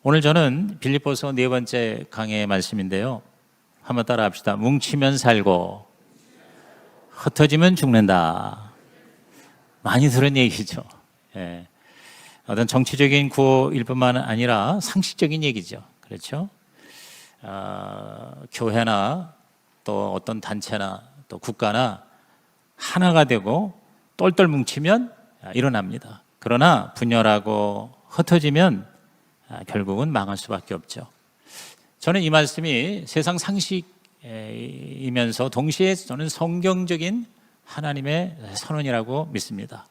오늘 저는 빌립보서 네 번째 강해의 말씀인데요. 한번 따라 합시다. 뭉치면 살고 흩어지면 죽는다. 많이 들은 얘기죠. 예. 어떤 정치적인 구호일 뿐만 아니라 상식적인 얘기죠. 그렇죠? 교회나 또 어떤 단체나 또 국가나 하나가 되고 똘똘 뭉치면 일어납니다. 그러나 분열하고 흩어지면 결국은 망할 수밖에 없죠. 저는 이 말씀이 세상 상식이면서 동시에 저는 성경적인 하나님의 선언이라고 믿습니다.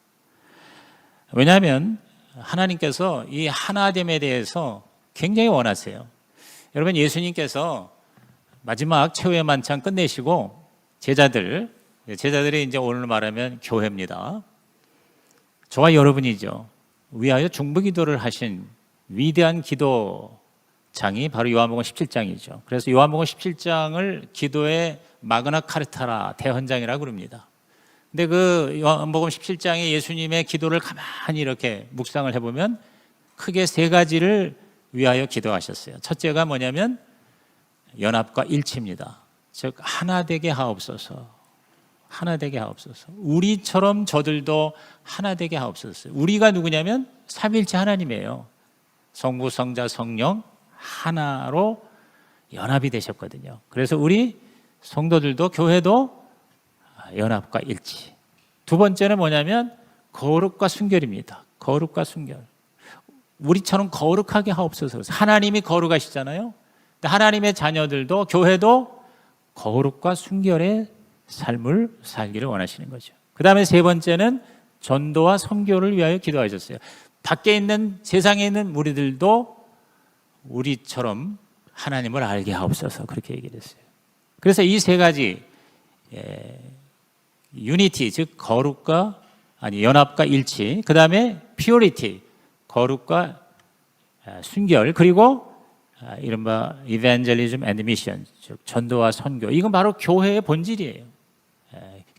왜냐하면 하나님께서 이 하나됨에 대해서 굉장히 원하세요. 여러분, 예수님께서 마지막 최후의 만찬 끝내시고 제자들이 이제 오늘 말하면 교회입니다. 저와 여러분이죠. 위하여 중보기도를 하신 위대한 기도장이 바로 요한복음 17장이죠. 그래서 요한복음 17장을 기도의 마그나 카르타라 대헌장이라고 부릅니다. 근데 그 요한복음 17장의 예수님의 기도를 가만히 이렇게 묵상을 해보면 크게 세 가지를 위하여 기도하셨어요. 첫째가 뭐냐면 연합과 일치입니다. 즉 하나 되게 하옵소서. 하나 되게 하옵소서. 우리처럼 저들도 하나 되게 하옵소서. 우리가 누구냐면 삼위일체 하나님이에요. 성부, 성자, 성령 하나로 연합이 되셨거든요. 그래서 우리 성도들도 교회도 연합과 일치. 두 번째는 뭐냐면 거룩과 순결입니다. 거룩과 순결. 우리처럼 거룩하게 하옵소서. 하나님이 거룩하시잖아요. 하나님의 자녀들도 교회도 거룩과 순결의 삶을 살기를 원하시는 거죠. 그 다음에 세 번째는 전도와 선교를 위하여 기도하셨어요. 밖에 있는 세상에 있는 우리들도 우리처럼 하나님을 알게 하옵소서. 그렇게 얘기를 했어요. 그래서 이 세 가지 유니티, 즉 거룩과 연합과 일치, 그 다음에 퓨리티, 거룩과 순결, 그리고 이른바 evangelism and mission, 즉 전도와 선교. 이건 바로 교회의 본질이에요.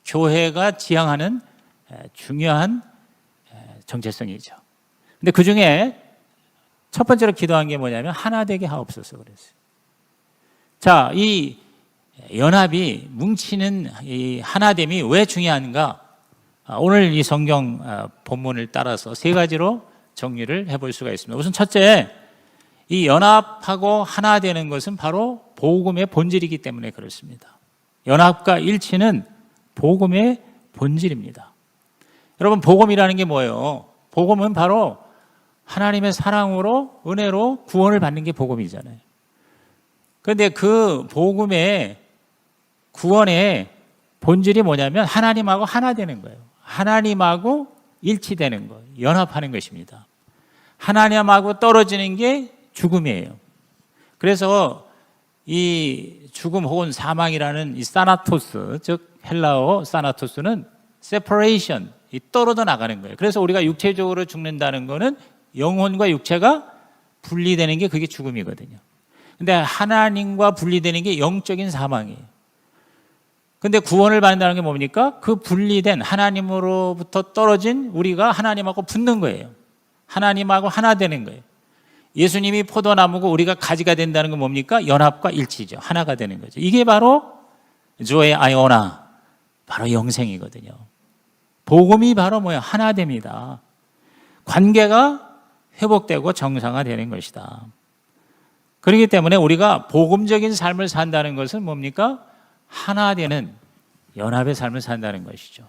교회가 지향하는 중요한 정체성이죠. 근데 그 중에 첫 번째로 기도한 게 뭐냐면 하나 되게 하옵소서 그랬어요. 자, 이 연합이 뭉치는 이 하나됨이 왜 중요한가? 오늘 이 성경 본문을 따라서 세 가지로 정리를 해볼 수가 있습니다. 우선 첫째, 이 연합하고 하나 되는 것은 바로 복음의 본질이기 때문에 그렇습니다. 연합과 일치는 복음의 본질입니다. 여러분, 복음이라는 게 뭐예요? 복음은 바로 하나님의 사랑으로 은혜로 구원을 받는 게 복음이잖아요. 그런데 그 복음의 구원의 본질이 뭐냐면 하나님하고 하나 되는 거예요. 하나님하고 일치되는 거, 연합하는 것입니다. 하나님하고 떨어지는 게 죽음이에요. 그래서 이 죽음 혹은 사망이라는 이 사나토스, 즉 헬라어 사나토스는 separation, 이 떨어져 나가는 거예요. 그래서 우리가 육체적으로 죽는다는 거는 영혼과 육체가 분리되는 게 그게 죽음이거든요. 근데 하나님과 분리되는 게 영적인 사망이에요. 근데 구원을 받는다는 게 뭡니까? 그 분리된 하나님으로부터 떨어진 우리가 하나님하고 붙는 거예요. 하나님하고 하나 되는 거예요. 예수님이 포도나무고 우리가 가지가 된다는 건 뭡니까? 연합과 일치죠. 하나가 되는 거죠. 이게 바로 조의 아이오나, 바로 영생이거든요. 복음이 바로 뭐예요? 하나됩니다. 관계가 회복되고 정상화되는 것이다. 그렇기 때문에 우리가 복음적인 삶을 산다는 것은 뭡니까? 하나 되는 연합의 삶을 산다는 것이죠.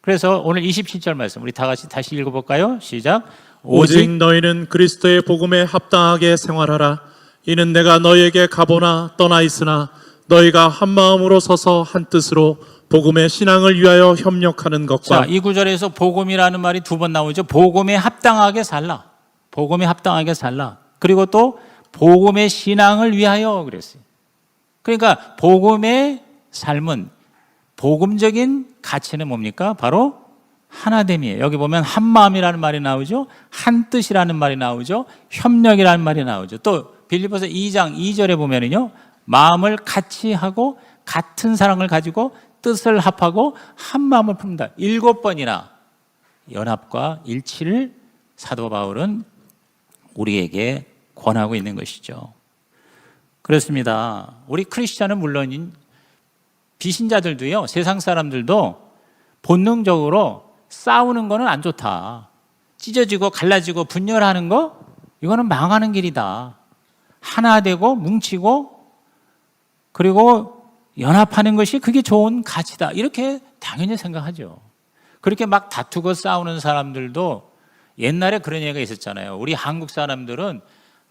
그래서 오늘 27절 말씀 우리 다 같이 다시 읽어볼까요? 시작. 오직 너희는 그리스도의 복음에 합당하게 생활하라. 이는 내가 너희에게 가보나 떠나 있으나 너희가 한 마음으로 서서 한 뜻으로 복음의 신앙을 위하여 협력하는 것과. 자, 이 구절에서 복음이라는 말이 두 번 나오죠. 복음에 합당하게 살라. 복음에 합당하게 살라. 그리고 또 복음의 신앙을 위하여 그랬어요. 그러니까 복음의 삶은, 복음적인 가치는 뭡니까? 바로 하나됨이에요. 여기 보면 한 마음이라는 말이 나오죠. 한 뜻이라는 말이 나오죠. 협력이라는 말이 나오죠. 또 빌립보서 2장 2절에 보면은요, 마음을 같이 하고 같은 사랑을 가지고 뜻을 합하고 한 마음을 품는다. 7번이나 연합과 일치를 사도 바울은 우리에게 권하고 있는 것이죠. 그렇습니다. 우리 크리스찬은 물론인 비신자들도요, 세상 사람들도 본능적으로 싸우는 거는 안 좋다. 찢어지고 갈라지고 분열하는 거, 이거는 망하는 길이다. 하나 되고 뭉치고 그리고 연합하는 것이 그게 좋은 가치다. 이렇게 당연히 생각하죠. 그렇게 막 다투고 싸우는 사람들도 옛날에 그런 얘기가 있었잖아요. 우리 한국 사람들은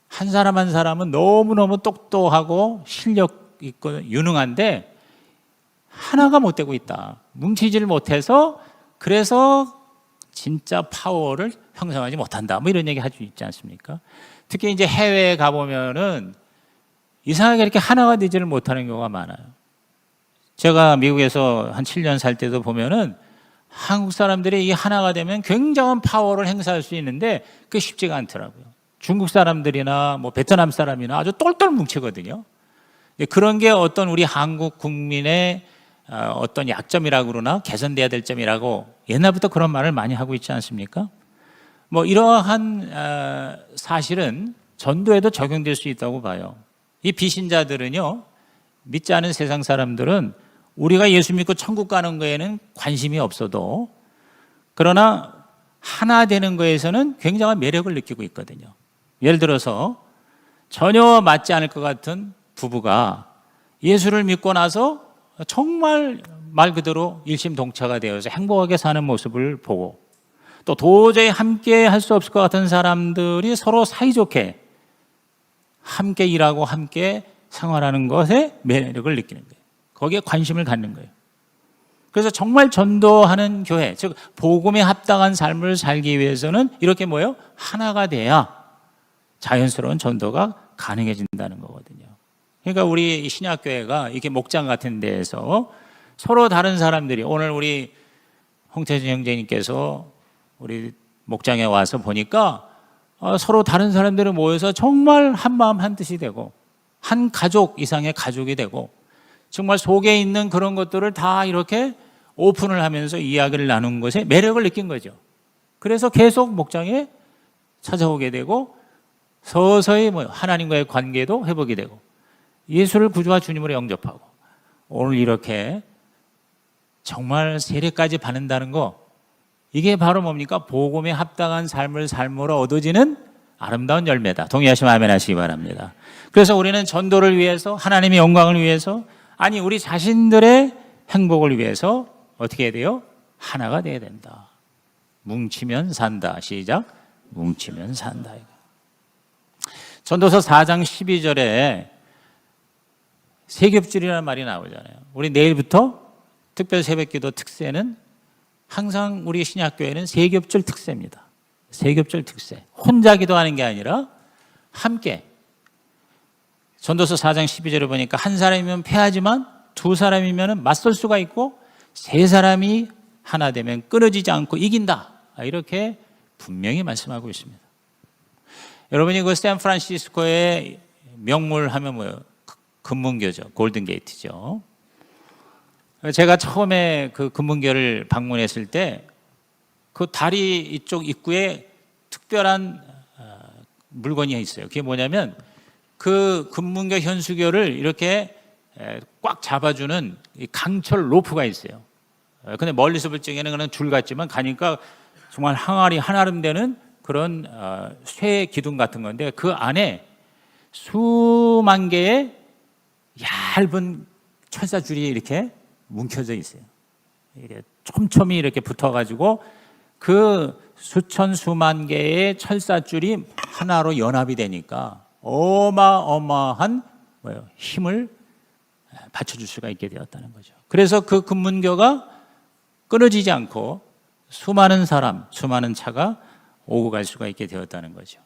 한 사람 한 사람은 너무너무 똑똑하고 실력 있고 유능한데 하나가 못 되고 있다. 뭉치지를 못해서 그래서 진짜 파워를 형성하지 못한다. 뭐 이런 얘기 할 수 있지 않습니까? 특히 이제 해외에 가보면은 이상하게 이렇게 하나가 되지를 못하는 경우가 많아요. 제가 미국에서 한 7년 살 때도 보면은 한국 사람들이 이 하나가 되면 굉장한 파워를 행사할 수 있는데 그게 쉽지가 않더라고요. 중국 사람들이나 뭐 베트남 사람이나 아주 똘똘 뭉치거든요. 그런 게 어떤 우리 한국 국민의 어떤 약점이라고 그러나 개선돼야 될 점이라고 옛날부터 그런 말을 많이 하고 있지 않습니까? 뭐 이러한 사실은 전도에도 적용될 수 있다고 봐요. 이 비신자들은요, 믿지 않은 세상 사람들은 우리가 예수 믿고 천국 가는 거에는 관심이 없어도 그러나 하나 되는 거에서는 굉장한 매력을 느끼고 있거든요. 예를 들어서 전혀 맞지 않을 것 같은 부부가 예수를 믿고 나서 정말 말 그대로 일심동체가 되어서 행복하게 사는 모습을 보고 또 도저히 함께 할 수 없을 것 같은 사람들이 서로 사이좋게 함께 일하고 함께 생활하는 것에 매력을 느끼는 거예요. 거기에 관심을 갖는 거예요. 그래서 정말 전도하는 교회, 즉 복음에 합당한 삶을 살기 위해서는 이렇게 뭐예요? 하나가 돼야 자연스러운 전도가 가능해진다는 거거든요. 그러니까 우리 신약교회가 이렇게 목장 같은 데에서 서로 다른 사람들이 오늘 우리 홍태진 형제님께서 우리 목장에 와서 보니까 서로 다른 사람들이 모여서 정말 한 마음 한 뜻이 되고 한 가족 이상의 가족이 되고 정말 속에 있는 그런 것들을 다 이렇게 오픈을 하면서 이야기를 나눈 것에 매력을 느낀 거죠. 그래서 계속 목장에 찾아오게 되고 서서히 하나님과의 관계도 회복이 되고 예수를 구주와 주님으로 영접하고 오늘 이렇게 정말 세례까지 받는다는 거, 이게 바로 뭡니까? 복음에 합당한 삶을 삶으로 얻어지는 아름다운 열매다. 동의하시면 아멘 하시기 바랍니다. 그래서 우리는 전도를 위해서, 하나님의 영광을 위해서, 아니 우리 자신들의 행복을 위해서 어떻게 해야 돼요? 하나가 돼야 된다. 뭉치면 산다. 시작. 뭉치면 산다. 전도서 4장 12절에 세겹줄이라는 말이 나오잖아요. 우리 내일부터 특별 새벽기도 특세는 항상 우리 신약교회는 세겹줄 특세입니다. 세겹줄 특세. 혼자 기도하는 게 아니라 함께. 전도서 4장 12절을 보니까 한 사람이면 패하지만 두 사람이면 맞설 수가 있고 세 사람이 하나 되면 끊어지지 않고 이긴다. 이렇게 분명히 말씀하고 있습니다. 여러분이 그 샌프란시스코의 명물 하면 뭐예요? 금문교죠. 골든게이트죠. 제가 처음에 그 금문교를 방문했을 때 그 다리 이쪽 입구에 특별한 물건이 있어요. 그게 뭐냐면 그 금문교 현수교를 이렇게 꽉 잡아주는 강철 로프가 있어요. 근데 멀리서 볼 적에는 그냥 줄 같지만 가니까 정말 항아리 한아름 되는 그런 쇠 기둥 같은 건데 그 안에 수만 개의 얇은 철사줄이 이렇게 뭉켜져 있어요. 이게 촘촘히 이렇게 붙어가지고 그 수천 수만 개의 철사줄이 하나로 연합이 되니까 어마어마한 힘을 받쳐줄 수가 있게 되었다는 거죠. 그래서 그 금문교가 끊어지지 않고 수많은 사람, 수많은 차가 오고 갈 수가 있게 되었다는 거죠.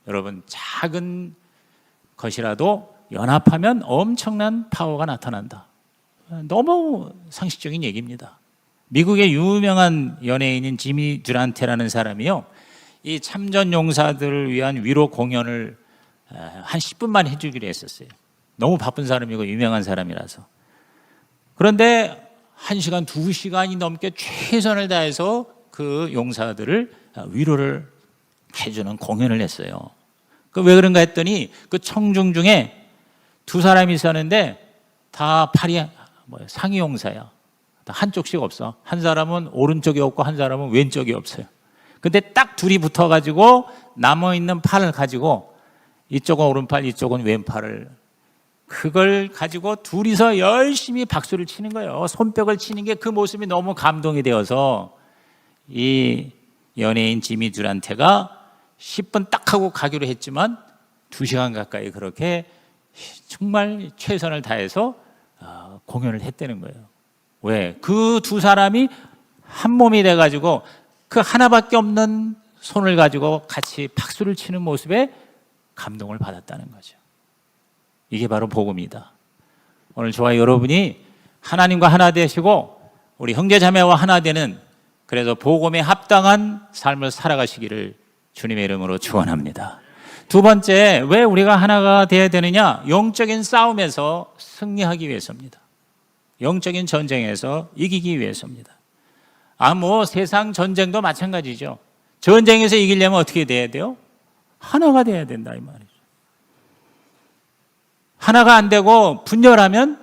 여러분, 작은 것이라도 연합하면 엄청난 파워가 나타난다. 너무 상식적인 얘기입니다. 미국의 유명한 연예인인 지미 듀란테라는 사람이요, 이 참전 용사들을 위한 위로 공연을 한 10분만 해주기로 했었어요. 너무 바쁜 사람이고 유명한 사람이라서. 그런데 1시간, 2시간이 넘게 최선을 다해서 그 용사들을 위로를 해주는 공연을 했어요. 그 왜 그런가 했더니 그 청중 중에 두 사람이 있었는데 다 팔이 상위 용사야. 한쪽씩 없어. 한 사람은 오른쪽이 없고 한 사람은 왼쪽이 없어요. 근데 딱 둘이 붙어가지고 남아있는 팔을 가지고 이쪽은 오른팔, 이쪽은 왼팔을 그걸 가지고 둘이서 열심히 박수를 치는 거예요. 손뼉을 치는 게 그 모습이 너무 감동이 되어서 이 연예인 지미 듀란트가 10분 딱 하고 가기로 했지만 2시간 가까이 그렇게 정말 최선을 다해서 공연을 했다는 거예요. 왜? 그 두 사람이 한 몸이 돼가지고 그 하나밖에 없는 손을 가지고 같이 박수를 치는 모습에 감동을 받았다는 거죠. 이게 바로 복음이다. 오늘 저와 여러분이 하나님과 하나 되시고 우리 형제자매와 하나 되는 그래서 복음에 합당한 삶을 살아가시기를 주님의 이름으로 축원합니다. 두 번째, 왜 우리가 하나가 되어야 되느냐? 영적인 싸움에서 승리하기 위해서입니다. 영적인 전쟁에서 이기기 위해서입니다. 세상 전쟁도 마찬가지죠. 전쟁에서 이기려면 어떻게 돼야 돼요? 하나가 돼야 된다 이 말이죠. 하나가 안 되고 분열하면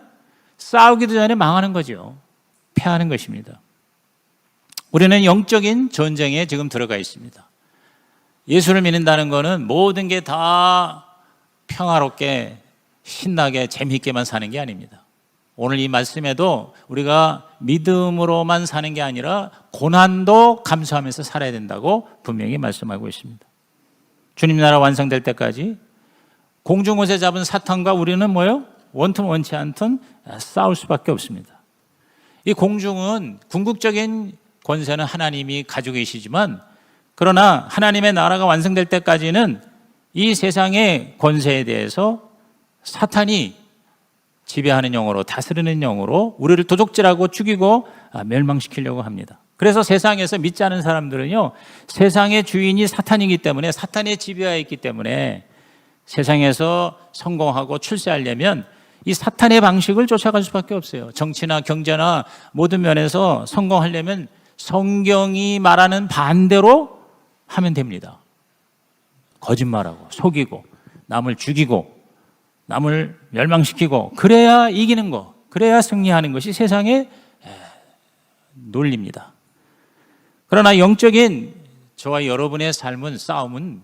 싸우기도 전에 망하는 거죠. 패하는 것입니다. 우리는 영적인 전쟁에 지금 들어가 있습니다. 예수를 믿는다는 것은 모든 게 다 평화롭게 신나게 재미있게만 사는 게 아닙니다. 오늘 이 말씀에도 우리가 믿음으로만 사는 게 아니라 고난도 감수하면서 살아야 된다고 분명히 말씀하고 있습니다. 주님 나라 완성될 때까지 공중옷에 잡은 사탄과 우리는 원튼 원치 않든 싸울 수밖에 없습니다. 이 공중은 궁극적인 권세는 하나님이 가지고 계시지만 그러나 하나님의 나라가 완성될 때까지는 이 세상의 권세에 대해서 사탄이 지배하는 영으로 다스리는 영으로 우리를 도적질하고 죽이고 멸망시키려고 합니다. 그래서 세상에서 믿지 않은 사람들은요, 세상의 주인이 사탄이기 때문에 사탄의 지배하에 있기 때문에 세상에서 성공하고 출세하려면 이 사탄의 방식을 쫓아갈 수밖에 없어요. 정치나 경제나 모든 면에서 성공하려면 성경이 말하는 반대로 하면 됩니다. 거짓말하고 속이고 남을 죽이고 남을 멸망시키고 그래야 이기는 거, 그래야 승리하는 것이 세상의 논리입니다. 그러나 영적인 저와 여러분의 삶은 싸움은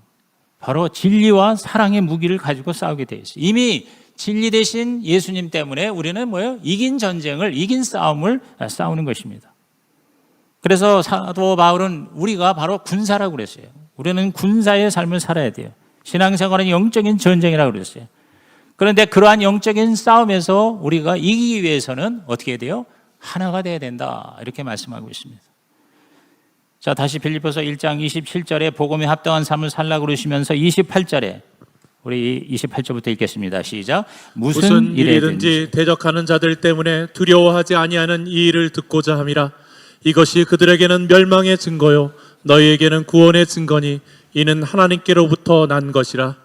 바로 진리와 사랑의 무기를 가지고 싸우게 되어 있어요. 이미 진리 대신 예수님 때문에 우리는 이긴 전쟁을, 이긴 싸움을 싸우는 것입니다. 그래서 사도 바울은 우리가 바로 군사라고 그랬어요. 우리는 군사의 삶을 살아야 돼요. 신앙생활은 영적인 전쟁이라고 그랬어요. 그런데 그러한 영적인 싸움에서 우리가 이기기 위해서는 어떻게 해야 돼요? 하나가 돼야 된다. 이렇게 말씀하고 있습니다. 자, 다시 빌립보서 1장 27절에 복음에 합당한 삶을 살라고 그러시면서 28절에 우리 28절부터 읽겠습니다. 시작. 무슨 일이든지 대적하는 자들 때문에 두려워하지 아니하는 이 일을 듣고자 함이라. 이것이 그들에게는 멸망의 증거요 너희에게는 구원의 증거니 이는 하나님께로부터 난 것이라.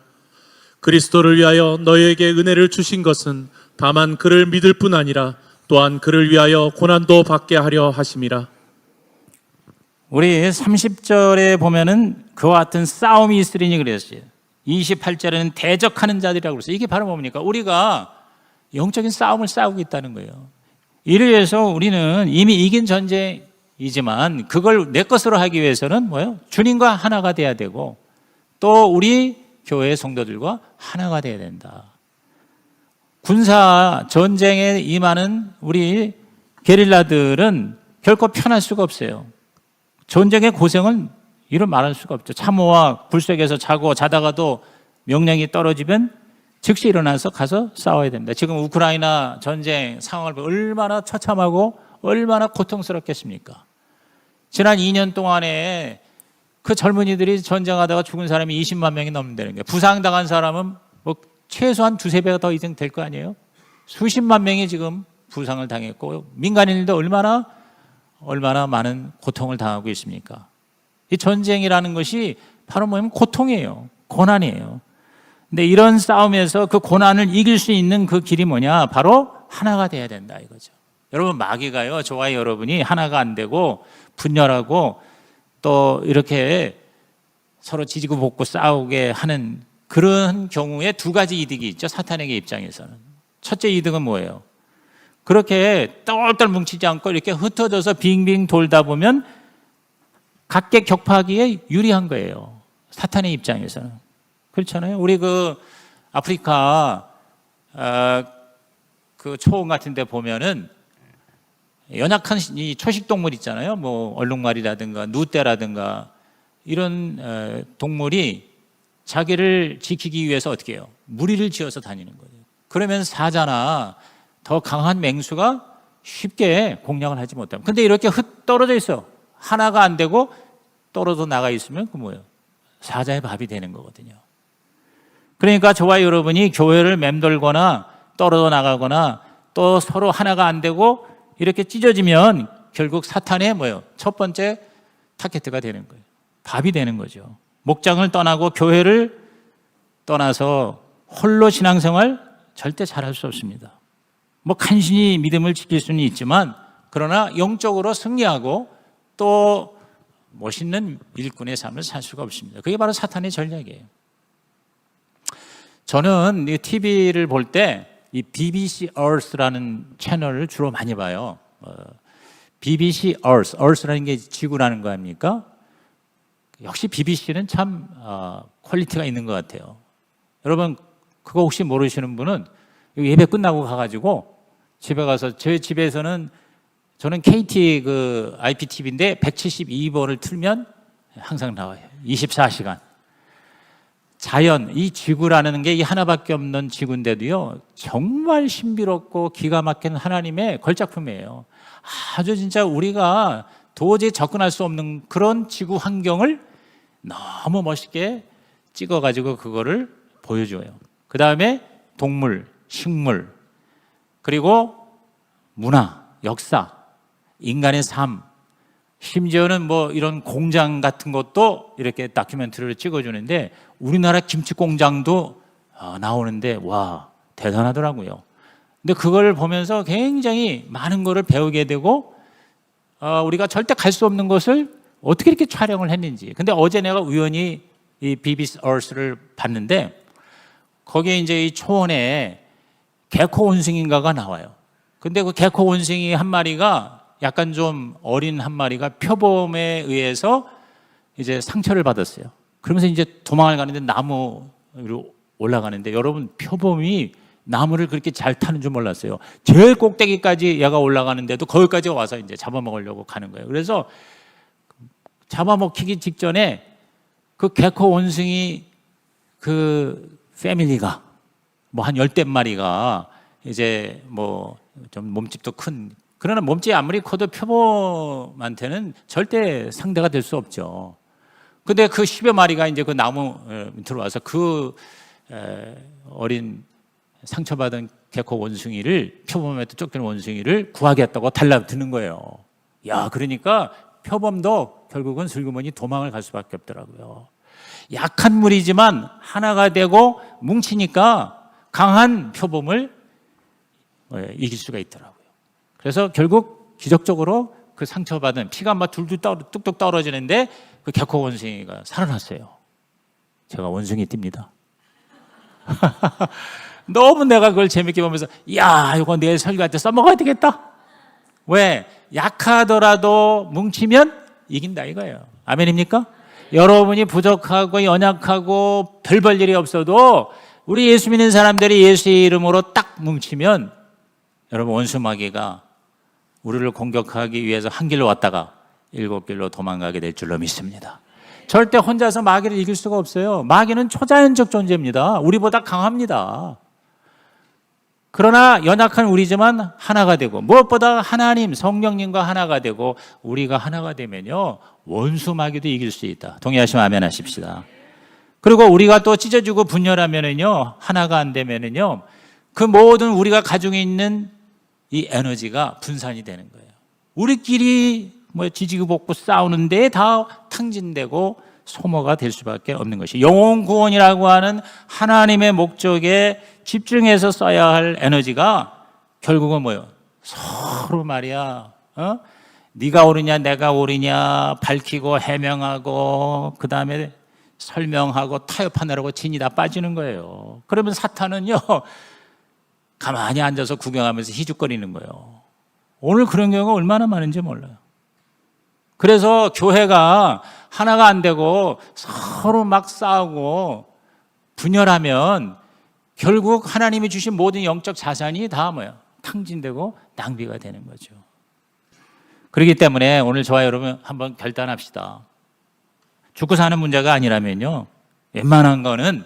그리스도를 위하여 너희에게 은혜를 주신 것은 다만 그를 믿을 뿐 아니라 또한 그를 위하여 고난도 받게 하려 하심이라. 우리 30절에 보면은 그와 같은 싸움이 있으리니 그랬어요. 28절에는 대적하는 자들이라고 그랬어요. 이게 바로 뭡니까? 우리가 영적인 싸움을 싸우고 있다는 거예요. 이를 위해서 우리는 이미 이긴 전쟁이지만 그걸 내 것으로 하기 위해서는 주님과 하나가 돼야 되고 또 우리 교회 성도들과 하나가 돼야 된다. 군사 전쟁에 임하는 우리 게릴라들은 결코 편할 수가 없어요. 전쟁의 고생은 이를 말할 수가 없죠. 참호와 굴속에서 자다가도 명령이 떨어지면 즉시 일어나서 가서 싸워야 됩니다. 지금 우크라이나 전쟁 상황을 보면 얼마나 처참하고 얼마나 고통스럽겠습니까? 지난 2년 동안에 그 젊은이들이 전쟁하다가 죽은 사람이 20만 명이 넘는다는 거예요. 부상당한 사람은 최소한 두세 배가 더 이상 될 거 아니에요? 수십만 명이 지금 부상을 당했고 민간인들도 얼마나 많은 고통을 당하고 있습니까? 이 전쟁이라는 것이 바로 고통이에요. 고난이에요. 근데 이런 싸움에서 그 고난을 이길 수 있는 그 길이 뭐냐? 바로 하나가 돼야 된다 이거죠. 여러분 마귀가요, 저와 여러분이 하나가 안 되고 분열하고 또 이렇게 서로 지지고 볶고 싸우게 하는 그런 경우에 두 가지 이득이 있죠. 사탄에게 입장에서는. 첫째 이득은 뭐예요? 그렇게 똘똘 뭉치지 않고 이렇게 흩어져서 빙빙 돌다 보면 각계 격파하기에 유리한 거예요. 사탄의 입장에서는. 그렇잖아요. 우리 그 아프리카 그 초원 같은 데 보면은 연약한 이 초식 동물 있잖아요. 뭐 얼룩말이라든가 누떼라든가 이런 동물이 자기를 지키기 위해서 어떻게 해요? 무리를 지어서 다니는 거예요. 그러면 사자나 더 강한 맹수가 쉽게 공략을 하지 못합니다. 근데 이렇게 떨어져 있어요. 하나가 안 되고 떨어져 나가 있으면 그 뭐예요? 사자의 밥이 되는 거거든요. 그러니까 저와 여러분이 교회를 맴돌거나 떨어져 나가거나 또 서로 하나가 안 되고 이렇게 찢어지면 결국 사탄의 뭐예요? 첫 번째 타겟가 되는 거예요. 밥이 되는 거죠. 목장을 떠나고 교회를 떠나서 홀로 신앙생활 절대 잘할 수 없습니다. 뭐 간신히 믿음을 지킬 수는 있지만 그러나 영적으로 승리하고 또 멋있는 일꾼의 삶을 살 수가 없습니다. 그게 바로 사탄의 전략이에요. 저는 이 TV를 볼 때 이 BBC Earth라는 채널을 주로 많이 봐요. BBC Earth라는 게 지구라는 거 아닙니까? 역시 BBC는 참 퀄리티가 있는 것 같아요. 여러분 그거 혹시 모르시는 분은 예배 끝나고 가가지고 집에 가서 제 집에서는 저는 KT 그 IPTV인데 172번을 틀면 항상 나와요. 24시간. 자연, 이 지구라는 게 이 하나밖에 없는 지구인데도요, 정말 신비롭고 기가 막힌 하나님의 걸작품이에요. 아주 진짜 우리가 도저히 접근할 수 없는 그런 지구 환경을 너무 멋있게 찍어가지고 그거를 보여줘요. 그 다음에 동물, 식물, 그리고 문화, 역사, 인간의 삶, 심지어는 뭐 이런 공장 같은 것도 이렇게 다큐멘터리를 찍어주는데 우리나라 김치 공장도 나오는데 와 대단하더라고요. 근데 그걸 보면서 굉장히 많은 거를 배우게 되고 우리가 절대 갈 수 없는 것을 어떻게 이렇게 촬영을 했는지. 근데 어제 내가 우연히 이 BBC Earth를 봤는데 거기에 이제 이 초원에 개코 원숭이인가가 나와요. 근데 그 개코 원숭이 한 마리가 약간 좀 어린 한 마리가 표범에 의해서 이제 상처를 받았어요. 그러면서 이제 도망을 가는데 나무 위로 올라가는데 여러분 표범이 나무를 그렇게 잘 타는 줄 몰랐어요. 제일 꼭대기까지 얘가 올라가는데도 거기까지 와서 이제 잡아먹으려고 가는 거예요. 그래서 잡아먹히기 직전에 그 개코 원숭이 그 패밀리가 뭐 한 10댓마리가 이제 뭐 좀 몸집도 큰 그러나 몸집이 아무리 커도 표범한테는 절대 상대가 될 수 없죠. 근데 그 10여 마리가 이제 그 나무 밑으로 와서 그 어린 상처받은 개코 원숭이를 표범한테 쫓기는 원숭이를 구하겠다고 달라드는 거예요. 야, 그러니까 표범도 결국은 슬그머니 도망을 갈 수밖에 없더라고요. 약한 무리지만 하나가 되고 뭉치니까 강한 표범을 이길 수가 있더라고요. 그래서 결국 기적적으로 그 상처받은 피가 막 둘둘 뚝뚝 떨어지는데 그 개코 원숭이가 살아났어요. 제가 원숭이 띱니다. 너무 내가 그걸 재밌게 보면서 야, 이거 내일 설교할 때 써먹어야 되겠다. 왜? 약하더라도 뭉치면 이긴다 이거예요. 아멘입니까? 여러분이 부족하고 연약하고 별 볼 일이 없어도 우리 예수 믿는 사람들이 예수의 이름으로 딱 뭉치면 여러분 원수 마귀가 우리를 공격하기 위해서 한 길로 왔다가 7길로 도망가게 될 줄로 믿습니다. 절대 혼자서 마귀를 이길 수가 없어요. 마귀는 초자연적 존재입니다. 우리보다 강합니다. 그러나 연약한 우리지만 하나가 되고 무엇보다 하나님 성령님과 하나가 되고 우리가 하나가 되면요 원수 마귀도 이길 수 있다. 동의하시면 아멘 하십시다. 그리고 우리가 또 찢어지고 분열하면은요 하나가 안 되면은요 그 모든 우리가 가지고 있는 이 에너지가 분산이 되는 거예요. 우리끼리 뭐 지지고 볶고 싸우는데 다 탕진되고 소모가 될 수밖에 없는 것이 영혼 구원이라고 하는 하나님의 목적에 집중해서 써야 할 에너지가 결국은 뭐예요? 서로 말이야. 네가 옳으냐 내가 옳으냐 밝히고 해명하고 그 다음에 설명하고 타협하느라고 진이 다 빠지는 거예요. 그러면 사탄은요, 가만히 앉아서 구경하면서 희죽거리는 거예요. 오늘 그런 경우가 얼마나 많은지 몰라요. 그래서 교회가 하나가 안 되고 서로 막 싸우고 분열하면 결국 하나님이 주신 모든 영적 자산이 다 뭐예요? 탕진되고 낭비가 되는 거죠. 그렇기 때문에 오늘 저와 여러분 한번 결단합시다. 죽고 사는 문제가 아니라면요, 웬만한 거는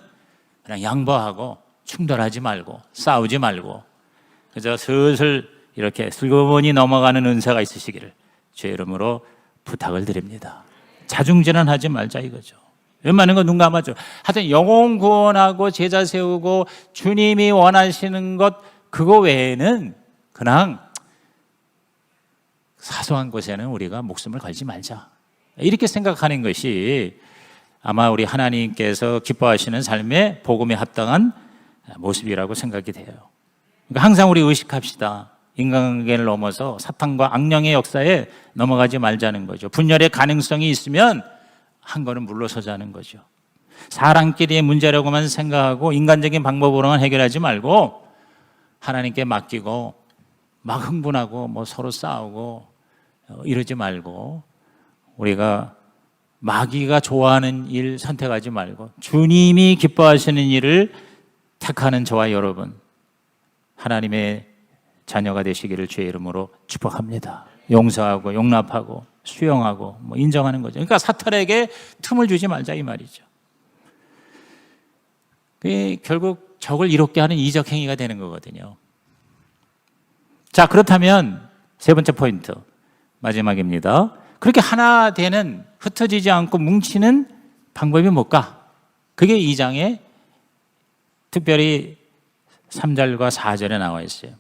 그냥 양보하고 충돌하지 말고 싸우지 말고 그저 슬슬 이렇게 슬그머니 넘어가는 은사가 있으시기를 주의 이름으로 부탁을 드립니다. 자중질환 하지 말자 이거죠. 웬만한 거 눈 감아줘. 하여튼 영혼 구원하고 제자 세우고 주님이 원하시는 것 그거 외에는 그냥 사소한 것에는 우리가 목숨을 걸지 말자. 이렇게 생각하는 것이 아마 우리 하나님께서 기뻐하시는 삶의 복음에 합당한 모습이라고 생각이 돼요. 그러니까 항상 우리 의식합시다. 인간관계를 넘어서 사탄과 악령의 역사에 넘어가지 말자는 거죠. 분열의 가능성이 있으면 한 걸음 물러서자는 거죠. 사람끼리의 문제라고만 생각하고 인간적인 방법으로만 해결하지 말고 하나님께 맡기고 막 흥분하고 뭐 서로 싸우고 이러지 말고 우리가 마귀가 좋아하는 일 선택하지 말고 주님이 기뻐하시는 일을 택하는 저와 여러분 하나님의 자녀가 되시기를 주의 이름으로 축복합니다. 용서하고 용납하고 수용하고 뭐 인정하는 거죠. 그러니까 사탄에게 틈을 주지 말자 이 말이죠. 그게 결국 적을 이롭게 하는 이적 행위가 되는 거거든요. 자, 그렇다면 세 번째 포인트 마지막입니다. 그렇게 하나 되는 흩어지지 않고 뭉치는 방법이 뭘까? 그게 2장에 특별히 3절과 4절에 나와 있어요.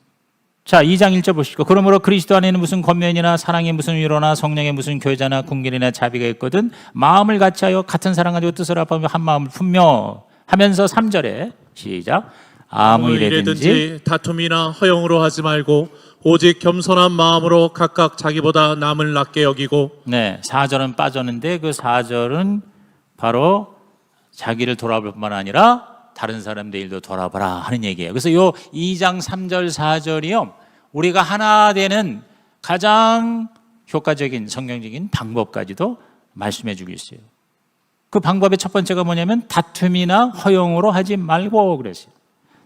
자, 2장 1절 보시고 그러므로 그리스도 안에는 무슨 권면이나 사랑의 무슨 위로나 성령의 무슨 교제나 궁결이나 자비가 있거든 마음을 같이하여 같은 사랑 가지고 뜻을 합하며 한 마음을 품며 하면서 3절에 시작 아무 일에든지 다툼이나 허영으로 하지 말고 오직 겸손한 마음으로 각각 자기보다 남을 낮게 여기고. 네, 4절은 빠졌는데 그 4절은 바로 자기를 돌아볼 뿐만 아니라 다른 사람들 일도 돌아보라 하는 얘기예요. 그래서 요 2장 3절 4절이요 우리가 하나 되는 가장 효과적인 성경적인 방법까지도 말씀해 주고 있어요. 그 방법의 첫 번째가 뭐냐면 다툼이나 허영으로 하지 말고 그랬어요.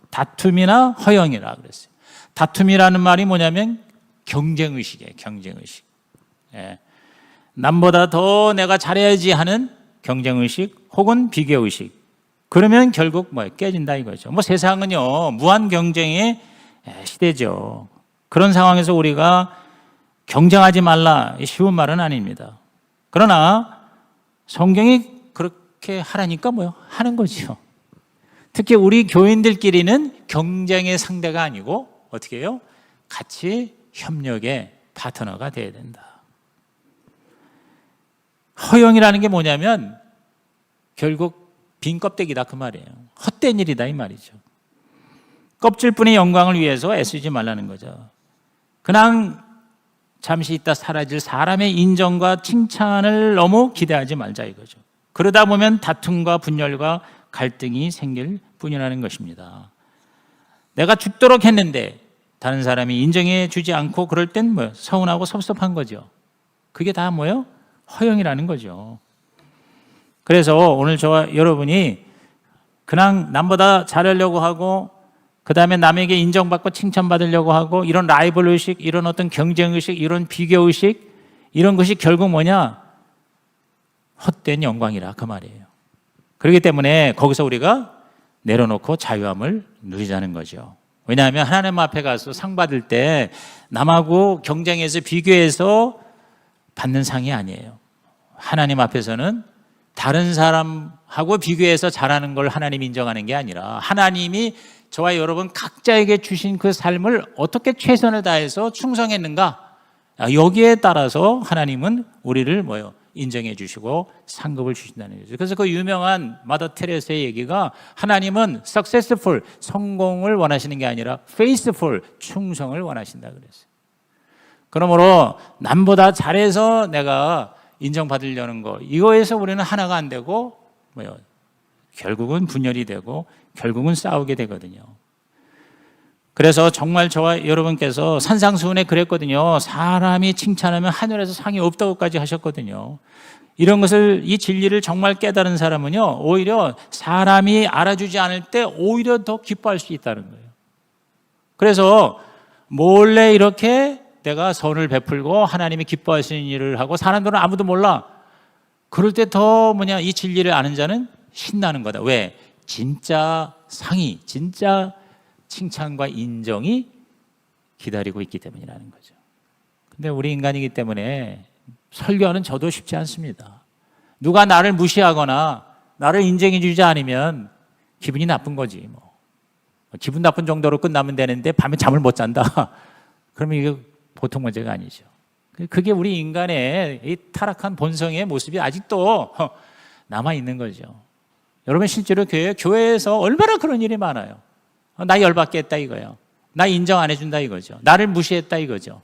다툼이나 허영이라 그랬어요. 다툼이라는 말이 뭐냐면 경쟁의식이에요. 경쟁의식. 예. 남보다 더 내가 잘해야지 하는 경쟁의식 혹은 비교의식. 그러면 결국 뭐 깨진다 이거죠. 뭐 세상은요 무한 경쟁의 시대죠. 그런 상황에서 우리가 경쟁하지 말라 쉬운 말은 아닙니다. 그러나 성경이 그렇게 하라니까 뭐요? 하는 거죠. 특히 우리 교인들끼리는 경쟁의 상대가 아니고 어떻게 해요? 같이 협력의 파트너가 돼야 된다. 허영이라는 게 뭐냐면 결국 빈 껍데기다 그 말이에요. 헛된 일이다 이 말이죠. 껍질뿐의 영광을 위해서 애쓰지 말라는 거죠. 그냥 잠시 있다 사라질 사람의 인정과 칭찬을 너무 기대하지 말자 이거죠. 그러다 보면 다툼과 분열과 갈등이 생길 뿐이라는 것입니다. 내가 죽도록 했는데 다른 사람이 인정해 주지 않고 그럴 땐 뭐 서운하고 섭섭한 거죠. 그게 다 뭐예요? 허영이라는 거죠. 그래서 오늘 저와 여러분이 그냥 남보다 잘하려고 하고 그 다음에 남에게 인정받고 칭찬받으려고 하고 이런 라이벌 의식, 이런 어떤 경쟁 의식, 이런 비교 의식 이런 것이 결국 뭐냐? 헛된 영광이라 그 말이에요. 그렇기 때문에 거기서 우리가 내려놓고 자유함을 누리자는 거죠. 왜냐하면 하나님 앞에 가서 상 받을 때 남하고 경쟁해서 비교해서 받는 상이 아니에요. 하나님 앞에서는 다른 사람하고 비교해서 잘하는 걸 하나님이 인정하는 게 아니라 하나님이 저와 여러분 각자에게 주신 그 삶을 어떻게 최선을 다해서 충성했는가 여기에 따라서 하나님은 우리를 뭐요? 인정해 주시고 상급을 주신다는 거죠. 그래서 그 유명한 마더 테레사의 얘기가 하나님은 successful, 성공을 원하시는 게 아니라 faithful, 충성을 원하신다 그랬어요. 그러므로 남보다 잘해서 내가 인정받으려는 거 이거에서 우리는 하나가 안 되고 결국은 분열이 되고 결국은 싸우게 되거든요. 그래서 정말 저와 여러분께서 산상수훈에 그랬거든요. 사람이 칭찬하면 하늘에서 상이 없다고까지 하셨거든요. 이런 것을, 이 진리를 정말 깨달은 사람은요, 오히려 사람이 알아주지 않을 때 오히려 더 기뻐할 수 있다는 거예요. 그래서 몰래 이렇게 내가 선을 베풀고 하나님이 기뻐하시는 일을 하고 사람들은 아무도 몰라. 그럴 때 더 이 진리를 아는 자는 신나는 거다. 왜? 진짜 상이, 진짜 칭찬과 인정이 기다리고 있기 때문이라는 거죠. 근데 우리 인간이기 때문에 설교하는 저도 쉽지 않습니다. 누가 나를 무시하거나 나를 인정해 주지 않으면 기분이 나쁜 거지. 기분 나쁜 정도로 끝나면 되는데 밤에 잠을 못 잔다. 그러면 이게 보통 문제가 아니죠. 그게 우리 인간의 이 타락한 본성의 모습이 아직도 남아 있는 거죠. 여러분 실제로 교회에서 얼마나 그런 일이 많아요. 나 열받게 했다 이거예요. 나 인정 안 해준다 이거죠. 나를 무시했다 이거죠.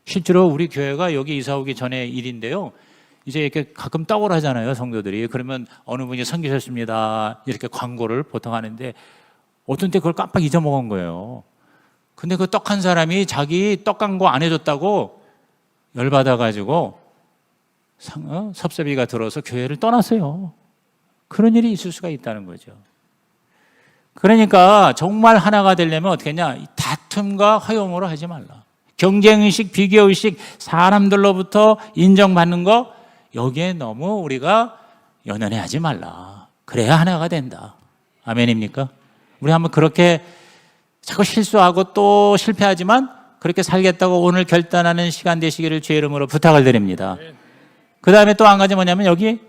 실제로 우리 교회가 여기 이사 오기 전에 일인데요. 이제 이렇게 가끔 떡을 하잖아요, 성도들이. 그러면 어느 분이 섬기셨습니다. 이렇게 광고를 보통 하는데 어떤 때 그걸 깜빡 잊어먹은 거예요. 근데 그 떡 한 사람이 자기 떡 광고 안 해줬다고 열받아가지고 섭섭이가 들어서 교회를 떠났어요. 그런 일이 있을 수가 있다는 거죠. 그러니까 정말 하나가 되려면 어떻게 했냐? 다툼과 허용으로 하지 말라. 경쟁의식, 비교의식, 사람들로부터 인정받는 거, 여기에 너무 우리가 연연해하지 말라. 그래야 하나가 된다. 아멘입니까? 우리 한번 그렇게 자꾸 실수하고 또 실패하지만 그렇게 살겠다고 오늘 결단하는 시간 되시기를 주의 이름으로 부탁을 드립니다. 그 다음에 또 한 가지 뭐냐면 여기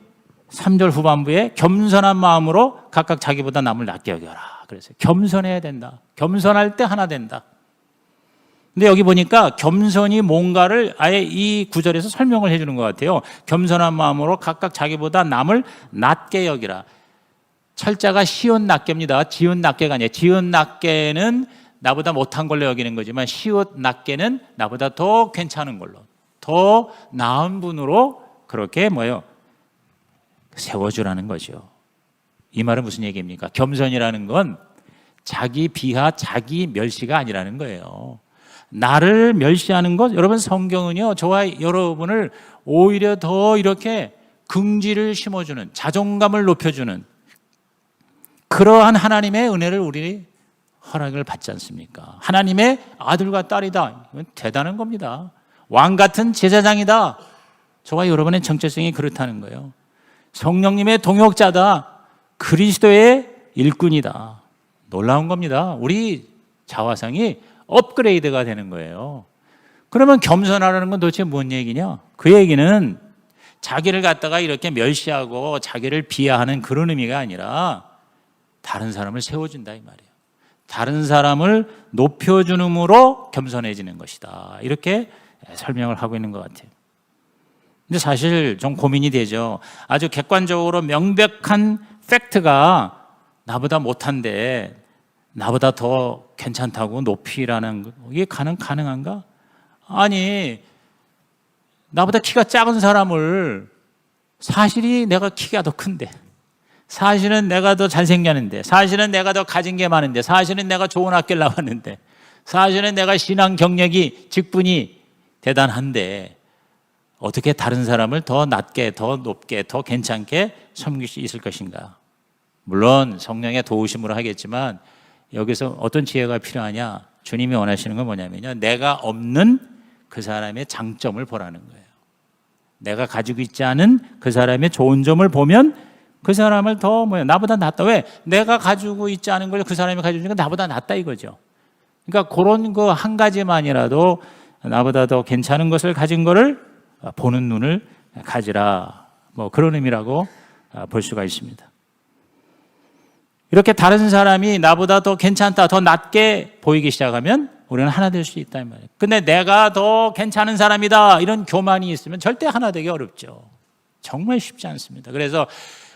3절 후반부에 겸손한 마음으로 각각 자기보다 남을 낮게 여겨라. 그래서 겸손해야 된다. 겸손할 때 하나 된다. 근데 여기 보니까 겸손이 뭔가를 아예 이 구절에서 설명을 해주는 것 같아요. 겸손한 마음으로 각각 자기보다 남을 낮게 여기라. 철자가 시옷 낮게입니다. 지읒 낮게가 아니에요. 지읒 낮게는 나보다 못한 걸로 여기는 거지만 시옷 낮게는 나보다 더 괜찮은 걸로, 더 나은 분으로 그렇게 세워주라는 거죠. 이 말은 무슨 얘기입니까? 겸손이라는 건 자기 비하, 자기 멸시가 아니라는 거예요. 나를 멸시하는 것, 여러분 성경은요, 저와 여러분을 오히려 더 이렇게 긍지를 심어주는, 자존감을 높여주는 그러한 하나님의 은혜를 우리 허락을 받지 않습니까? 하나님의 아들과 딸이다. 이건 대단한 겁니다. 왕 같은 제사장이다. 저와 여러분의 정체성이 그렇다는 거예요. 성령님의 동역자다. 그리스도의 일꾼이다. 놀라운 겁니다. 우리 자화상이 업그레이드가 되는 거예요. 그러면 겸손하라는 건 도대체 뭔 얘기냐? 그 얘기는 자기를 갖다가 이렇게 멸시하고 자기를 비하하는 그런 의미가 아니라 다른 사람을 세워준다 이 말이에요. 다른 사람을 높여주는으로 겸손해지는 것이다. 이렇게 설명을 하고 있는 것 같아요. 근데 사실 좀 고민이 되죠. 아주 객관적으로 명백한 팩트가 나보다 못한데 나보다 더 괜찮다고 높이라는 이게 가능한가? 아니, 나보다 키가 작은 사람을 사실이 내가 키가 더 큰데, 사실은 내가 더 잘생겼는데, 사실은 내가 더 가진 게 많은데, 사실은 내가 좋은 학교를 나왔는데, 사실은 내가 신앙 경력이, 직분이 대단한데 어떻게 다른 사람을 더 낮게, 더 높게, 더 괜찮게 섬길 수 있을 것인가? 물론 성령의 도우심으로 하겠지만 여기서 어떤 지혜가 필요하냐? 주님이 원하시는 건 뭐냐면요, 내가 없는 그 사람의 장점을 보라는 거예요. 내가 가지고 있지 않은 그 사람의 좋은 점을 보면 그 사람을 더 나보다 낫다. 왜? 내가 가지고 있지 않은 걸 그 사람이 가지고 있는 건 나보다 낫다 이거죠. 그러니까 그런 거 한 가지만이라도 나보다 더 괜찮은 것을 가진 거를 보는 눈을 가지라. 그런 의미라고 볼 수가 있습니다. 이렇게 다른 사람이 나보다 더 괜찮다, 더 낫게 보이기 시작하면 우리는 하나 될 수 있다 이 말이에요. 근데 내가 더 괜찮은 사람이다 이런 교만이 있으면 절대 하나 되기 어렵죠. 정말 쉽지 않습니다. 그래서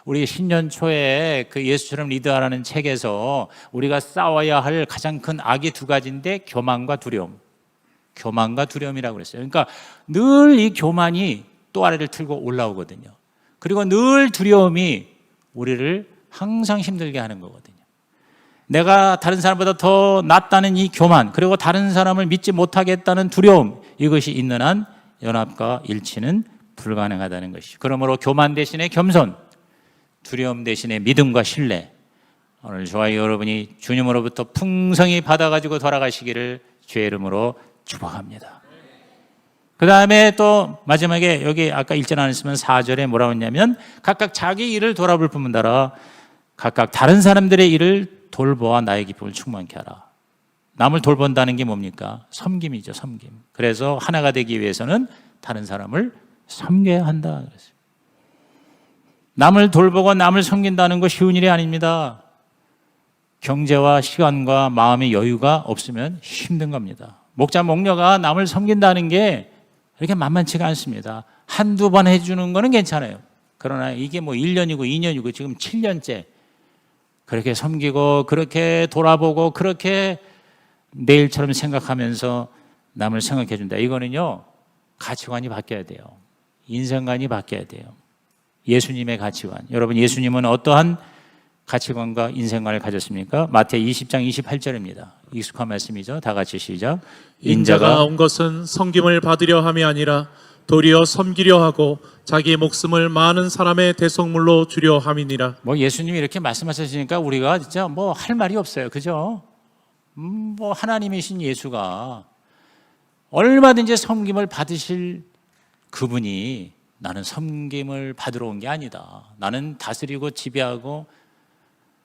우리 신년 초에 그 예수처럼 리드하라는 책에서 우리가 싸워야 할 가장 큰 악이 두 가지인데 교만과 두려움. 교만과 두려움이라고 그랬어요. 그러니까 늘 이 교만이 또 아래를 틀고 올라오거든요. 그리고 늘 두려움이 우리를 항상 힘들게 하는 거거든요. 내가 다른 사람보다 더 낫다는 이 교만, 그리고 다른 사람을 믿지 못하겠다는 두려움, 이것이 있는 한 연합과 일치는 불가능하다는 것이죠. 그러므로 교만 대신에 겸손, 두려움 대신에 믿음과 신뢰, 오늘 저와 여러분이 주님으로부터 풍성히 받아가지고 돌아가시기를 주의 이름으로 축복합니다. 그 다음에 또 마지막에 여기 아까 읽지 않았으면 4절에 뭐라고 했냐면 각각 자기 일을 돌아볼 뿐만 아니라 각각 다른 사람들의 일을 돌보아 나의 기쁨을 충만케 하라. 남을 돌본다는 게 뭡니까? 섬김이죠, 섬김. 그래서 하나가 되기 위해서는 다른 사람을 섬겨야 한다. 남을 돌보고 남을 섬긴다는 거 쉬운 일이 아닙니다. 경제와 시간과 마음의 여유가 없으면 힘든 겁니다. 목자, 목녀가 남을 섬긴다는 게 이렇게 만만치가 않습니다. 한두 번 해주는 거는 괜찮아요. 그러나 이게 뭐 1년이고 2년이고 지금 7년째 그렇게 섬기고 그렇게 돌아보고 그렇게 내일처럼 생각하면서 남을 생각해 준다. 이거는요, 가치관이 바뀌어야 돼요. 인생관이 바뀌어야 돼요. 예수님의 가치관. 여러분, 예수님은 어떠한 가치관과 인생관을 가졌습니까? 마태복음 20장 28절입니다. 익숙한 말씀이죠. 다 같이 시작. 인자가 온 것은 섬김을 받으려 함이 아니라 도리어 섬기려 하고 자기 목숨을 많은 사람의 대속물로 주려 함이니라. 뭐 예수님이 이렇게 말씀하셨으니까 우리가 진짜 뭐 할 말이 없어요. 그죠? 뭐 하나님이신 예수가 얼마든지 섬김을 받으실 그분이 나는 섬김을 받으러 온 게 아니다. 나는 다스리고 지배하고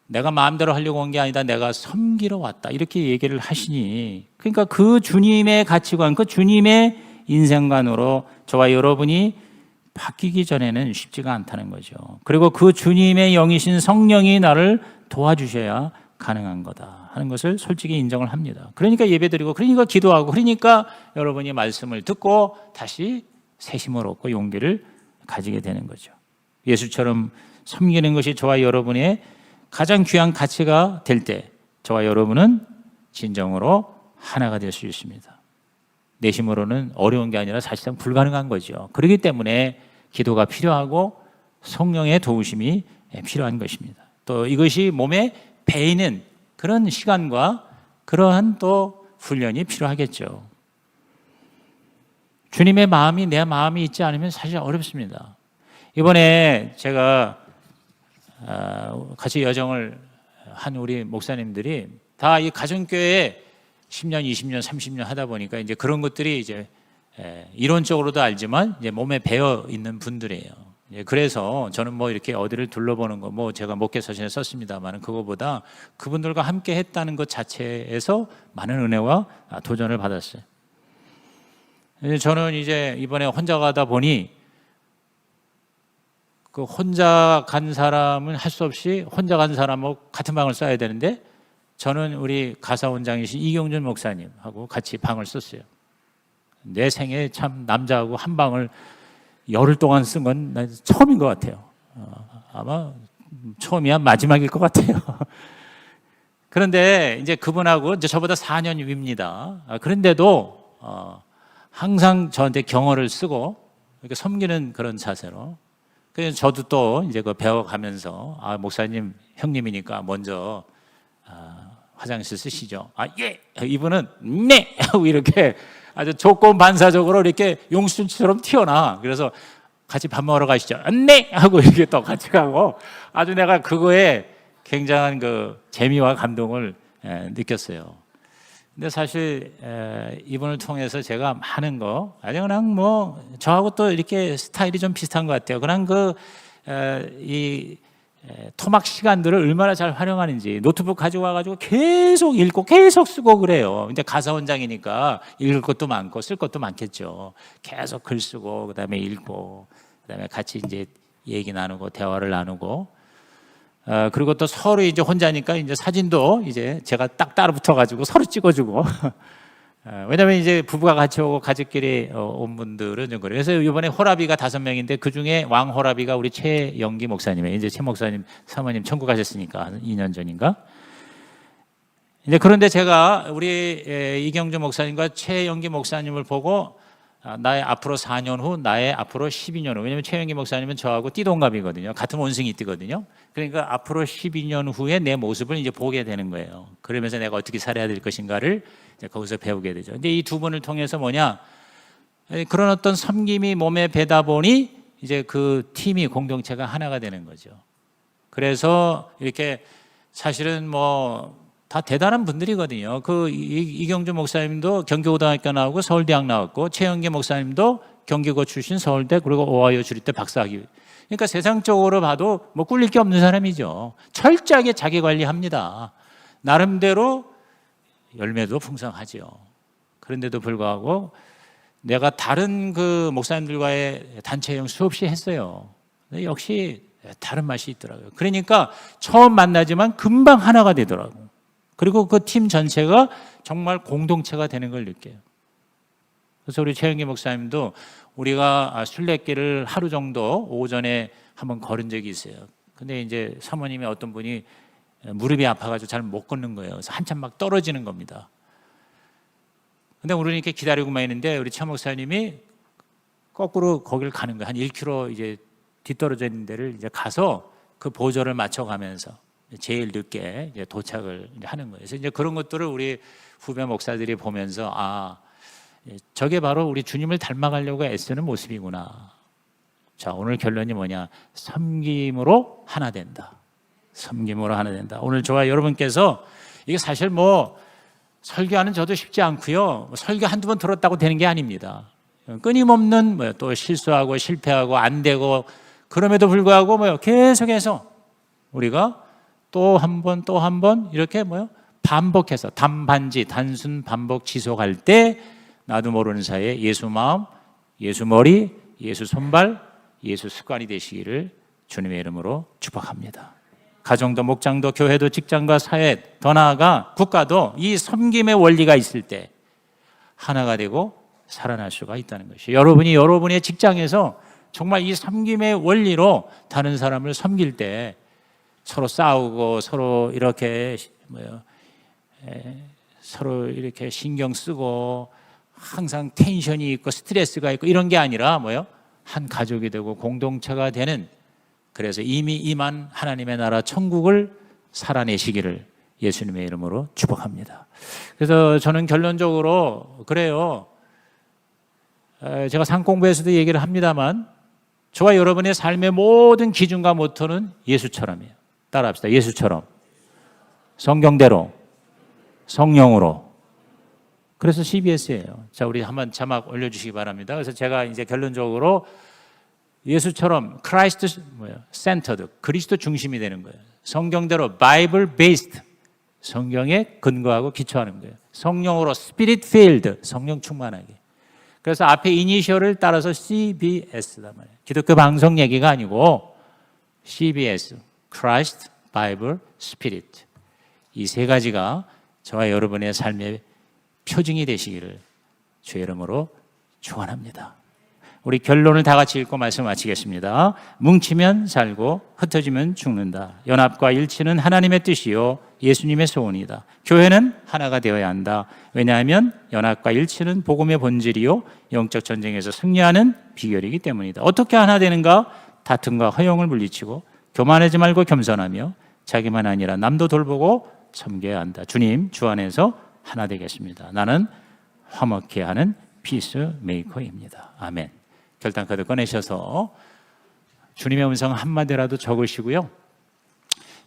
내가 마음대로 하려고 온 게 아니다. 내가 섬기러 왔다. 이렇게 얘기를 하시니, 그러니까 그 주님의 가치관, 그 주님의 인생관으로 저와 여러분이 바뀌기 전에는 쉽지가 않다는 거죠. 그리고 그 주님의 영이신 성령이 나를 도와주셔야 가능한 거다 하는 것을 솔직히 인정을 합니다. 그러니까 예배드리고, 그러니까 기도하고, 그러니까 여러분이 말씀을 듣고 다시 새 힘을 얻고 용기를 가지게 되는 거죠. 예수처럼 섬기는 것이 저와 여러분의 가장 귀한 가치가 될 때 저와 여러분은 진정으로 하나가 될 수 있습니다. 내 힘으로는 어려운 게 아니라 사실상 불가능한 거죠. 그렇기 때문에 기도가 필요하고 성령의 도우심이 필요한 것입니다. 또 이것이 몸에 배이는 그런 시간과 그러한 또 훈련이 필요하겠죠. 주님의 마음이 내 마음이 있지 않으면 사실 어렵습니다. 이번에 제가 같이 여정을 한 우리 목사님들이 다 이 가정교회에 10년, 20년, 30년 하다 보니까 이제 그런 것들이 이제 이론적으로도 알지만 이제 몸에 배어 있는 분들이에요. 그래서 저는 뭐 이렇게 어디를 둘러보는 거, 뭐 제가 목회서신에 썼습니다만 그거보다 그분들과 함께 했다는 것 자체에서 많은 은혜와 도전을 받았어요. 저는 이제 이번에 혼자 가다 보니 그 혼자 간 사람은 할 수 없이 혼자 간 사람하고 같은 방을 써야 되는데 저는 우리 가사원장이신 이경준 목사님하고 같이 방을 썼어요. 내 생에 참 남자하고 한 방을 열흘 동안 쓴 건 처음인 것 같아요. 아마 처음이야 마지막일 것 같아요. 그런데 이제 그분하고 이제 저보다 4년 위입니다. 그런데도 항상 저한테 경어를 쓰고 이렇게 섬기는 그런 자세로. 그래서 저도 또 이제 그 배워가면서 목사님 형님이니까 먼저 화장실 쓰시죠. 예. 이분은 네 하고 이렇게 아주 조건 반사적으로 이렇게 용순처럼 튀어나. 그래서 같이 밥 먹으러 가시죠. 네 하고 이렇게 또 같이 가고 아주 내가 그거에 굉장한 그 재미와 감동을 느꼈어요. 근데 사실 이분을 통해서 제가 많은 거 아주 그냥 뭐 저하고 또 이렇게 스타일이 좀 비슷한 것 같아요. 그냥 이 토막 시간들을 얼마나 잘 활용하는지 노트북 가지고 와가지고 계속 읽고 계속 쓰고 그래요. 근데 가사원장이니까 읽을 것도 많고 쓸 것도 많겠죠. 계속 글 쓰고 그다음에 읽고 그다음에 같이 이제 얘기 나누고 대화를 나누고 그리고 또 서로 이제 혼자니까 이제 사진도 이제 제가 딱 따로 붙어가지고 서로 찍어주고 왜냐하면 이제 부부가 같이 오고 가족끼리 온 분들은 좀 그래요. 그래서 이번에 호라비가 5명인데 그 중에 왕 호라비가 우리 최영기 목사님이에요. 이제 최 목사님 사모님 천국 가셨으니까 한 2년 전인가. 이제 그런데 제가 우리 이경주 목사님과 최영기 목사님을 보고 나의 앞으로 4년 후, 나의 앞으로 12년 후. 왜냐하면 최영기 목사님은 저하고 띠동갑이거든요. 같은 원숭이 띠거든요. 그러니까 앞으로 12년 후에 내 모습을 이제 보게 되는 거예요. 그러면서 내가 어떻게 살아야 될 것인가를 이제 거기서 배우게 되죠. 근데 이 두 분을 통해서 뭐냐? 그런 어떤 섬김이 몸에 배다 보니 이제 그 팀이 공동체가 하나가 되는 거죠. 그래서 이렇게 사실은 뭐 다 대단한 분들이거든요. 그 이경주 목사님도 경기고등학교 나오고 서울대학 나왔고, 최영기 목사님도 경기고 출신, 서울대, 그리고 오하이오 주립대 박사학위. 그러니까 세상적으로 봐도 뭐 꿀릴 게 없는 사람이죠. 철저하게 자기 관리합니다. 나름대로 열매도 풍성하죠. 그런데도 불구하고 내가 다른 그 목사님들과의 단체형 수없이 했어요. 근데 역시 다른 맛이 있더라고요. 그러니까 처음 만나지만 금방 하나가 되더라고요. 그리고 그 팀 전체가 정말 공동체가 되는 걸 느껴요. 그래서 우리 최영기 목사님도 우리가 순례길을 하루 정도 오전에 한번 걸은 적이 있어요. 근데 이제 사모님이 어떤 분이 무릎이 아파가지고 잘 못 걷는 거예요. 그래서 한참 막 떨어지는 겁니다. 근데 우리는 이렇게 기다리고만 있는데 우리 최 목사님이 거꾸로 거기를 가는 거예요. 한 1km 이제 뒤떨어져 있는 데를 이제 가서 그 보조를 맞춰가면서 제일 늦게 이제 도착을 이제 하는 거예요. 그래서 이제 그런 것들을 우리 후배 목사들이 보면서 저게 바로 우리 주님을 닮아가려고 애쓰는 모습이구나. 자, 오늘 결론이 뭐냐? 섬김으로 하나 된다. 섬김으로 하나 된다. 오늘 저와 여러분께서 이게 사실 뭐 설교하는 저도 쉽지 않고요. 설교 한두 번 들었다고 되는 게 아닙니다. 끊임없는 또 실수하고 실패하고 안 되고, 그럼에도 불구하고 계속해서 우리가 또 한 번 또 한 번 이렇게 반복해서 단반지 단순 반복 지속할 때 나도 모르는 사이에 예수 마음, 예수 머리, 예수 손발, 예수 습관이 되시기를 주님의 이름으로 축복합니다. 가정도 목장도 교회도 직장과 사회, 더 나아가 국가도 이 섬김의 원리가 있을 때 하나가 되고 살아날 수가 있다는 것이에요. 여러분이 여러분의 직장에서 정말 이 섬김의 원리로 다른 사람을 섬길 때 서로 싸우고 서로 이렇게 서로 이렇게 신경 쓰고 항상 텐션이 있고 스트레스가 있고 이런 게 아니라 한 가족이 되고 공동체가 되는, 그래서 이미 임한 하나님의 나라 천국을 살아내시기를 예수님의 이름으로 축복합니다. 그래서 저는 결론적으로 그래요. 제가 상공부에서도 얘기를 합니다만 저와 여러분의 삶의 모든 기준과 모토는 예수처럼이에요. 따라합시다. 예수처럼, 성경대로, 성령으로. 그래서 CBS예요. 자, 우리 한번 자막 올려주시기 바랍니다. 그래서 제가 이제 결론적으로 예수처럼 크라이스트 센터드, 그리스도 중심이 되는 거예요. 성경대로 바이블 베이스드, 성경에 근거하고 기초하는 거예요. 성령으로 스피릿 필드, 성령 충만하게. 그래서 앞에 이니셜을 따라서 CBS단 말이에요. 기독교 방송 얘기가 아니고 CBS, Christ, Bible, Spirit. 이 세 가지가 저와 여러분의 삶의 표징이 되시기를 주의 이름으로 축원합니다. 우리 결론을 다 같이 읽고 말씀 마치겠습니다. 뭉치면 살고 흩어지면 죽는다. 연합과 일치는 하나님의 뜻이요 예수님의 소원이다. 교회는 하나가 되어야 한다. 왜냐하면 연합과 일치는 복음의 본질이요 영적 전쟁에서 승리하는 비결이기 때문이다. 어떻게 하나 되는가? 다툼과 허용을 물리치고 교만하지 말고 겸손하며 자기만 아니라 남도 돌보고 섬겨야 한다. 주님, 주 안에서 하나 되겠습니다. 나는 화목케 하는 피스메이커입니다. 아멘. 결단카드 꺼내셔서 주님의 음성 한마디라도 적으시고요.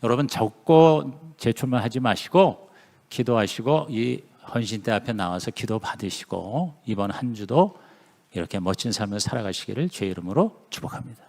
여러분 적고 제출만 하지 마시고 기도하시고 이 헌신대 앞에 나와서 기도 받으시고 이번 한 주도 이렇게 멋진 삶을 살아가시기를 주의 이름으로 축복합니다.